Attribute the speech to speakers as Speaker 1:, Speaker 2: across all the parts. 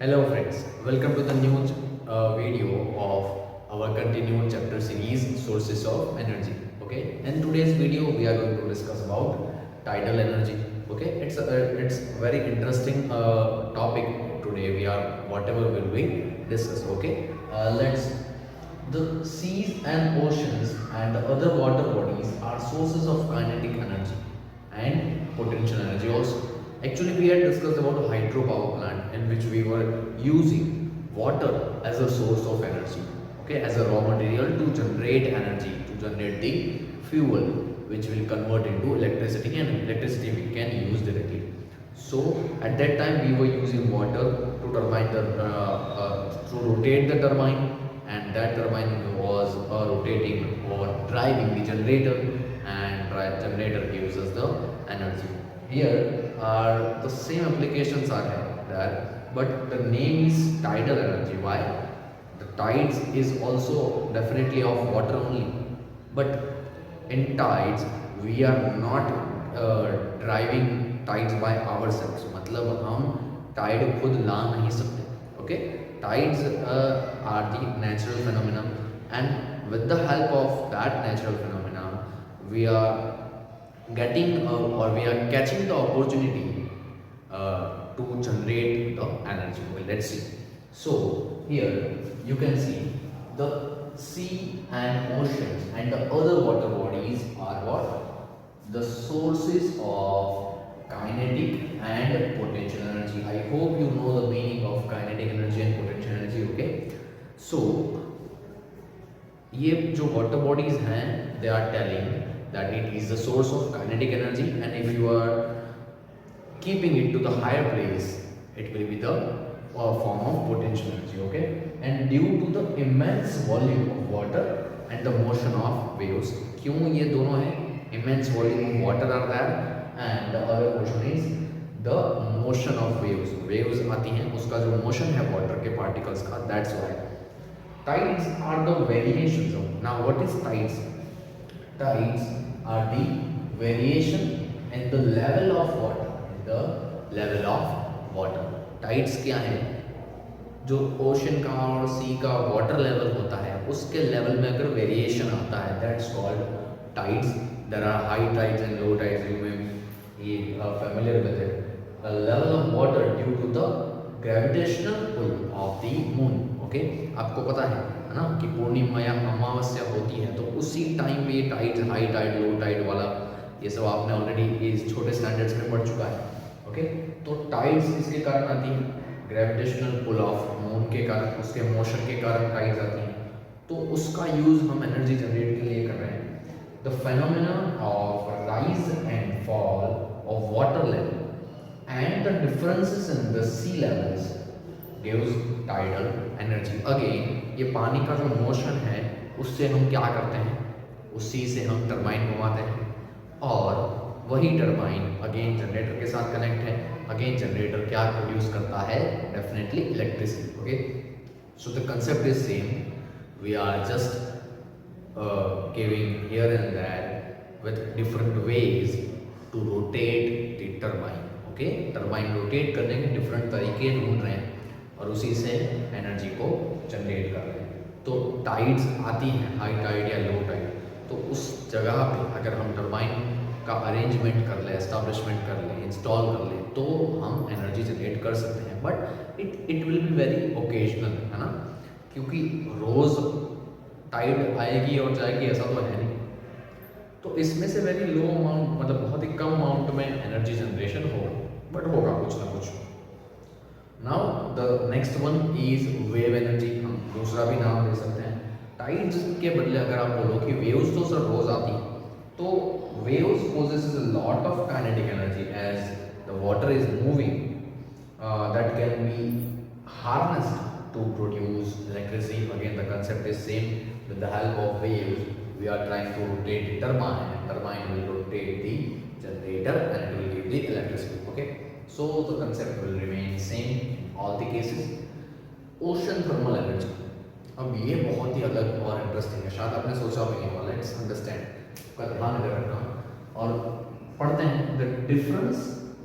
Speaker 1: Hello friends, welcome to the new video of our continued chapter series sources of energy. Okay, in today's video we are going to discuss about tidal energy. Okay, it's very interesting topic today. We are whatever will we discuss. Okay, let's the seas and oceans and other water bodies are sources of kinetic energy and potential energy also. Actually, we had discussed about a hydropower plant in which we were using water as a source of energy, okay, as a raw material to generate energy, to generate the fuel, which will convert into electricity, and electricity we can use directly. So at that time we were using water to turbine to rotate the turbine, and that turbine was rotating or driving the generator, and generator gives us the energy. Here are the same applications are there, but the name is tidal energy. Why? The tides is also definitely of water only, but in tides we are not driving tides by ourselves. मतलब हम tide खुद ला नहीं सकते. Okay, tides are the natural phenomena, and with the help of that natural phenomena we are getting or we are catching the opportunity to generate the energy. Okay, let's see. So here you can see the sea and oceans and the other water bodies are what? The sources of kinetic and potential energy. I hope you know the meaning of kinetic energy and potential energy. Okay, so ये जो water bodies हैं they are telling that it is the source of kinetic energy, and if you are keeping it to the higher place it will be the form of potential energy. Okay, and due to the immense volume of water and the motion of waves. क्यों ये दोनों है? Immense volume of water are there and the other portion is the motion of waves. Waves आती हैं, उसका जो motion है water के particles का, that's why. Tides are the variations of. Now what is tides? Tides are the variation in the level of water. In the level of water. Tides क्या है? जो ओशन का और सी का वाटर लेवल होता है उसके लेवल में अगर वेरिएशन आता है, that's called tides. There are high tides and low tides. You may familiar with it. A level of water due to the gravitational pull of the moon. Okay, आपको पता है ना कि पूर्णिमा या अमावस्या होती है तो उसी टाइम पे ये tide, high tide, low tide वाला ये सब आपने ऑलरेडी इस छोटे स्टैंडर्ड्स में पढ़ चुका है. ओके, तो टाइड्स इसके कारण आती हैं, ग्रेविटेशनल पुल ऑफ मून के कारण, उसके मोशन के कारण टाइड्स आती हैं. तो उसका यूज़ हम एनर्जी जनरेट के लिए कर रहे हैं. The phenomena of rise and fall of water level and the differences in the sea levels gives tidal energy. Again ये पानी का जो मोशन है उससे हम क्या करते हैं, उसी से हम टरबाइन घुमाते हैं और वही टरबाइन अगेन जनरेटर के साथ कनेक्ट है. अगेन जनरेटर क्या प्रोड्यूस करता है? Definitely electricity. Okay, so the concept is same. We are just giving here and there with different ways to rotate the turbine. Okay, turbine rotate करने के different तरीके ढूंढ रहे हैं और उसी से एनर्जी को जनरेट कर रहे हैं. तो टाइड्स आती हैं, हाई टाइड या लो टाइड, तो उस जगह पे अगर हम टरबाइन का अरेंजमेंट कर लें, एस्टाब्लिशमेंट कर लें, इंस्टॉल कर लें, तो हम एनर्जी जनरेट कर सकते हैं. But it will be very occasional, है ना, क्योंकि रोज़ टाइड आएगी और जाएगी ऐसा तो है नहीं. तो इसमें से वेरी लो अमाउंट, मतलब बहुत ही कम अमाउंट में एनर्जी जनरेशन हो, बट होगा कुछ ना कुछ. Now the next one is wave energy. हम दूसरा भी नाम दे सकते हैं. टाइड्स के बदले अगर आप बोलो कि वेव्स तो सर रोज आती, तो waves possesses a lot of kinetic energy as the water is moving, that can be harnessed to produce electricity. Again the concept is same. With the help of waves we are trying to rotate the turbine, and turbine will rotate the generator and it will give the electricity. Okay, so the concept will remain same in all the cases. Ocean thermal energy. अब ये बहुत ही अलग और interesting है, शायद आपने सोचा भी नहीं होगा. लेट्स अंडरस्टैंड, का ध्यान इधर रखना और पढ़ते हैं the difference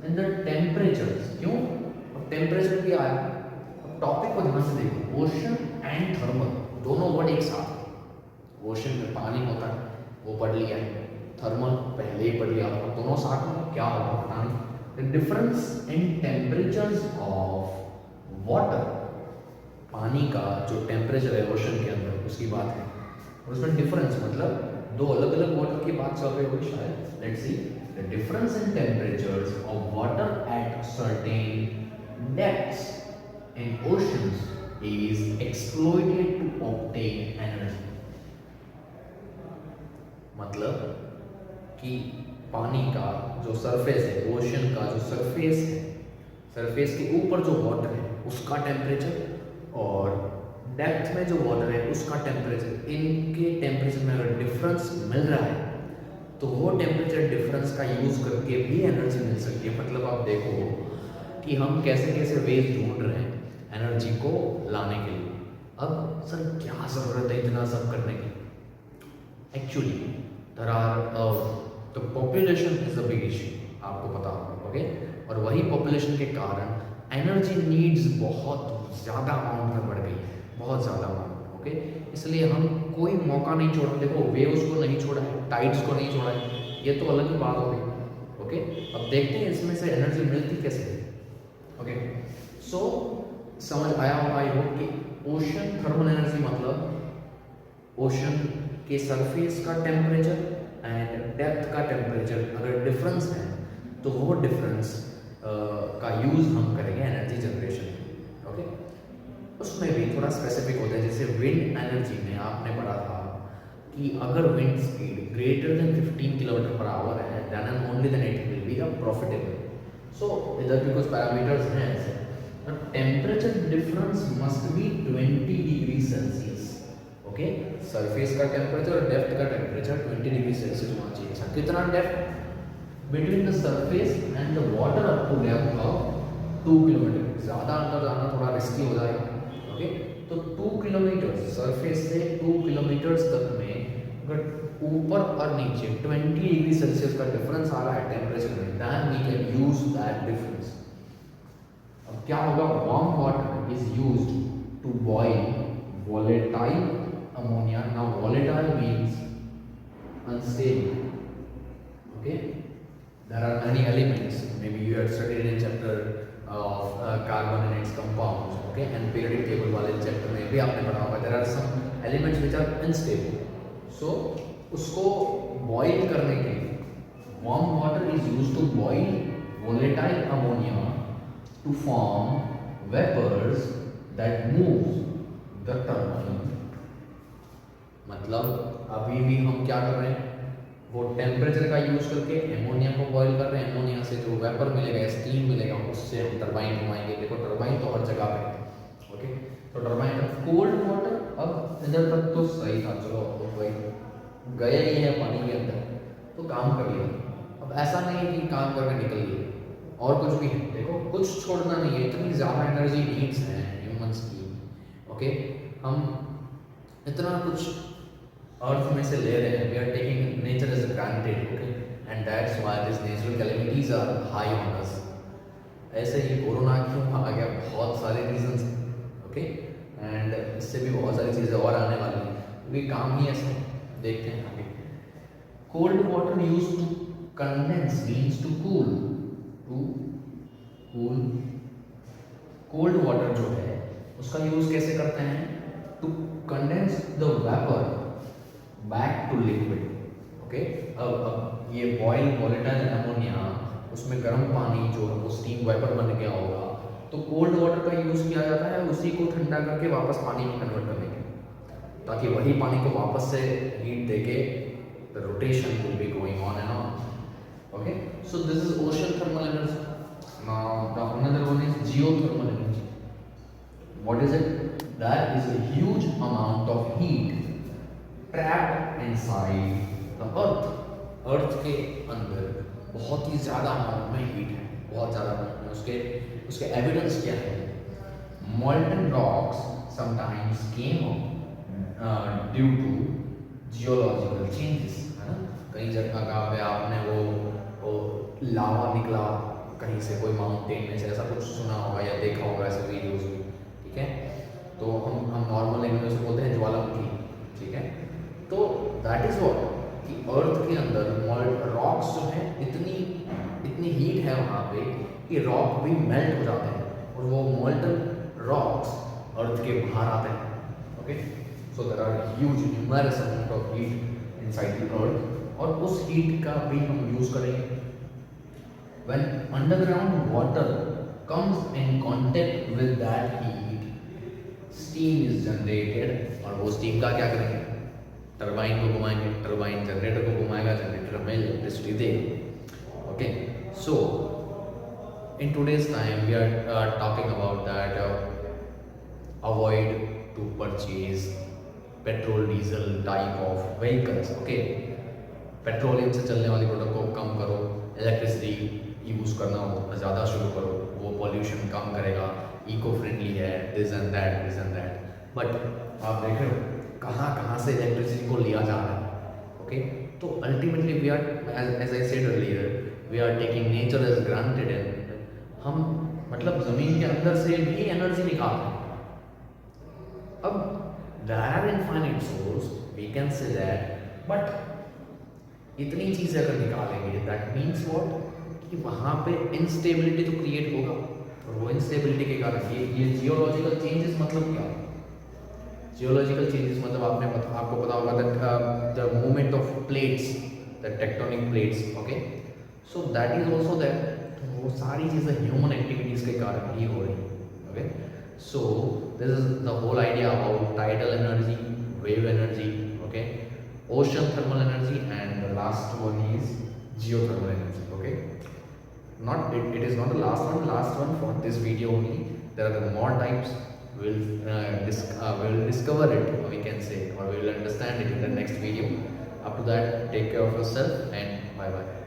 Speaker 1: in the temperatures. क्यों? टेम्परेचर क्या है? टॉपिक को ध्यान से देखो, ओशन एंड थर्मल दोनों वर्ड एक साथ। ओशन में पानी होता है, वो पढ़ लिया है, थर्मल पहले ही पढ़ लिया, और दोनों साथ में क्या होगा पता नहीं। The difference in temperatures of water, पानी का जो टेम्परेचर है ओशन के अंदर उसकी बात है, और उसमें डिफरेंस मतलब दो अलग अलग वाटर की बात चल रही होगी शायद। Let's see the difference in temperatures of water at certain depths in oceans is exploited to obtain energy. मतलब कि पानी का जो सरफेस है, ओशन का जो सरफेस है, सरफेस के ऊपर जो वाटर है उसका टेम्परेचर और डेप्थ में जो वाटर है उसका टेम्परेचर, इनके टेम्परेचर में अगर डिफरेंस मिल रहा है तो वो टेम्परेचर डिफरेंस का यूज़ करके भी एनर्जी मिल सकती है। मतलब आप देखो कि हम कैसे कैसे वेज ढूंढ रहे हैं एनर्जी को लाने के लिए। अब सर क्या ज़रूरत है इतना सब करने की? Actually there are the population is a big issue, आपको पता होगा, ओके। और वही पॉपुलेशन के कारण एनर्जी नीड्स बहुत ज़्यादा अमाउंट में बढ़ गई, बहुत ज़्यादा अमाउंट, ओके। इसलिए हम कोई मौका नहीं छोड़ा। देखो वेव्स को नहीं छोड़ा है, टाइड्स को नहीं छोड़ा है, ये तो अलग ही बात हो गई, ओके। अब देखते हैं इसमें से एनर्जी मिलती कैसे है, ओके। सो समझ आया होगा आई होप कि ओशन थर्मल एनर्जी मतलब ओशन के सरफेस का टेम्परेचर एंड डेप्थ का टेम्परेचर अगर डिफरेंस है तो वो डिफरेंस का यूज़ हम करेंगे एनर्जी जनरेशन में, ओके। उसमें भी थोड़ा स्पेसिफिक होता है, जैसे विंड एनर्जी में आपने पढ़ा था कि अगर wind speed greater than 15 kilometre per hour है then and only then it will be a profitable. So इधर भी कुछ पैरामीटर्स हैं ऐसे। Temperature difference must be 20 degree Celsius, okay. Surface का टेम्परेचर और डेप्थ का टेम्परेचर 20 डिग्री सेल्सियस होना चाहिए। अच्छा, कितना depth? Between the surface and the water up to depth of 2 kilometre. ज़्यादा अंदर जाना थोड़ा रिस्की हो जाएगा, ओके। तो 2 किलोमीटर सरफेस से 2 किलोमीटर तक में अगर ऊपर और नीचे 20 डिग्री सेल्सियस का डिफरेंस आ रहा है टेम्परेचर में, then we can use that difference. अब क्या होगा? Warm water is used to boil volatile ammonia. Now volatile means unstable, okay. There are many elements, maybe you had studied in chapter of carbon and its compounds, okay, and periodic table वाले chapter में भी आपने पढ़ा होगा। There are some elements which are unstable, so उसको boil करने के लिए warm water is used to boil volatile ammonia to form vapors that moves the turbine। मतलब अभी भी हम क्या कर रहे हैं, वो टेम्परेचर का यूज करके एमोनिया को बॉईल कर रहे हैं। एमोनिया से जो वेपर मिलेगा, स्टीम मिलेगा, उससे हम टरबाइन घुमाएंगे। देखो टरबाइन तो हर जगह पे है, ओके। तो टरबाइन कोल्ड वाटर, अब इधर तक तो सही था, चलो तो भाई गए ही है पानी के अंदर तो काम कर लिया। अब ऐसा नहीं है कि काम करके निकल गए और कुछ भी है, देखो कुछ छोड़ना नहीं है। इतनी ज़्यादा एनर्जी नीड्स हैं ह्यूमंस की, ओके। हम इतना कुछ अर्थ में से ले रहे हैं, we are taking nature as granted, okay, and that's why this natural calamities are high on us. ऐसे ही कोरोना क्यों आ गया, बहुत सारे रीजंस हैं, ओके, एंड इससे भी बहुत सारी चीज़ें और आने वाली हैं, क्योंकि काम ही ऐसे देखते हैं आगे। Cold water use to condense means to cool, to cool. Cold water जो है उसका यूज कैसे करते हैं? To condense the vapour back to liquid, okay. अब ये बॉयल वोलेटाइल अमोनिया, उसमें गर्म पानी जो है वो स्टीम वेपर बन गया होगा, तो कोल्ड वाटर का यूज़ किया जाता है उसी को ठंडा करके वापस पानी में कन्वर्ट करने के, ताकि वही पानी को वापस से हीट देके the rotation will be going on and on, okay. So this is ocean thermal energy. Now the another one is geothermal energy. What is it? That is a huge amount of heat trapped inside the earth. Earth के अंदर बहुत ही ज़्यादा amount में heat है, बहुत ज़्यादा amount में। उसके एविडेंस क्या है? Molten rocks sometimes came due to geological changes, है ना। कई जगह पे आपने वो लावा निकला कहीं से, कोई माउंटेन में से, ऐसा कुछ सुना होगा या देखा होगा ऐसे वीडियोज़ में कि ठीक है, तो हम नॉर्मल लैंग्वेज में बोलते हैं ज्वालामुखी, ठीक है। तो दैट इज व्हाट कि अर्थ के अंदर रॉक्स जो है इतनी इतनी हीट है वहाँ पे कि रॉक भी मेल्ट हो जाते हैं और वो मोल्टन रॉक्स अर्थ के बाहर आते हैं। Okay, so there are huge numerous amount of heat inside the earth, और उस हीट का भी हम यूज करेंगे। When underground water comes in contact with that heat, steam is generated, और वो steam का क्या करेंगे, टरबाइन को घुमाएंगे, टरबाइन जनरेटर को घुमाएगा, जनरेटर में इलेक्ट्रिसिटी देगा। Okay, so in today's time we are talking about that avoid to purchase petrol diesel type of vehicles। okay, petroleum से चलने वाली प्रोडक्ट को कम करो, इलेक्ट्रिसिटी यूज़ करना ज़्यादा शुरू करो, वो पॉल्यूशन कम करेगा, इको फ्रेंडली है, दिस एंड दैट। बट आप देख रहे हो कहाँ कहाँ से इलेक्ट्रिसिटी को लिया जा रहा है। ओके, तो ultimately we are, as I said earlier, we are taking nature as granted, and हम मतलब ज़मीन के अंदर से भी एनर्जी निकालते हैं। अब there are infinite source, we can say that, but इतनी चीज़ें अगर निकालेंगे दैट मीन्स व्हाट कि वहाँ पे इंस्टेबिलिटी तो क्रिएट होगा, और वो इंस्टेबिलिटी के कारण ये जियोलॉजिकल चेंजेस मतलब क्या? जियोलॉजिकल चेंजेस मतलब आपको पता होगा that the movement of plates, the tectonic plates. Okay, so that is also that, वो सारी चीज़ें ह्यूमन एक्टिविटीज़ के कारण ही हो रही है। Okay, so this is the whole idea about tidal energy, wave energy, okay, ocean thermal energy, and the last one is geothermal energy। okay, it is not the last one for this video only, there are more types, we'll discover it, or we can say, or we will understand it in the next video. Up to that, take care of yourself and bye bye।